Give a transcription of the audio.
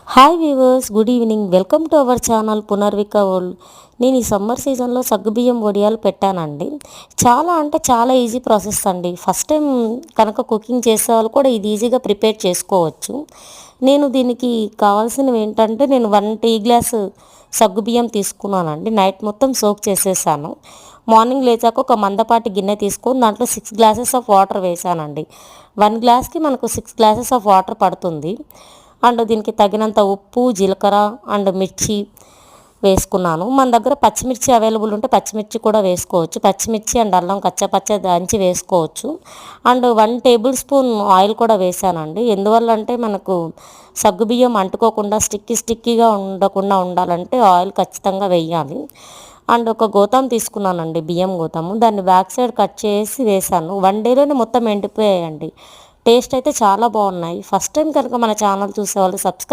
Hi viewers, good evening. Welcome to our channel Punarvika world. నేను ఈ summer సీజన్లో సగ్గుబియ్యం వడియాలు పెట్టానండి. చాలా అంటే చాలా ఈజీ ప్రాసెస్ అండి. ఫస్ట్ టైం కనుక కుకింగ్ చేసే వాళ్ళు కూడా ఇది ఈజీగా ప్రిపేర్ చేసుకోవచ్చు. నేను దీనికి కావాల్సినవి ఏంటంటే, నేను 1 టీ గ్లాసు సగ్గుబియ్యం తీసుకున్నానండి. నైట్ మొత్తం సోక్ చేసేసాను. మార్నింగ్ లేచాక ఒక మందపాటి గిన్నె తీసుకొని దాంట్లో 6 గ్లాసెస్ ఆఫ్ వాటర్ వేసానండి. 1 గ్లాస్కి మనకు 6 గ్లాసెస్ ఆఫ్ వాటర్ పడుతుంది. అండ్ దీనికి తగినంత ఉప్పు, జీలకర్ర అండ్ మిర్చి వేసుకున్నాను. మన దగ్గర పచ్చిమిర్చి అవైలబుల్ ఉంటే పచ్చిమిర్చి కూడా వేసుకోవచ్చు. పచ్చిమిర్చి అండ్ అల్లం కచ్చపచ్చ దంచి వేసుకోవచ్చు. అండ్ 1 టేబుల్ స్పూన్ ఆయిల్ కూడా వేసానండి. ఎందువల్ల అంటే మనకు సగ్గుబియ్యం అంటుకోకుండా స్టిక్కీగా ఉండకుండా ఉండాలంటే ఆయిల్ ఖచ్చితంగా వేయాలి. అండ్ ఒక గోతం తీసుకున్నానండి, బియ్యం గోతాము. దాన్ని బ్యాక్ సైడ్ కట్ చేసి వేసాను. 1 డేలోనే మొత్తం ఎండిపోయాయండి. టేస్ట్ అయితే చాలా బాగున్నాయి. ఫస్ట్ టైం కనుక మన ఛానల్ చూసేవాళ్ళు సబ్స్క్రైబ్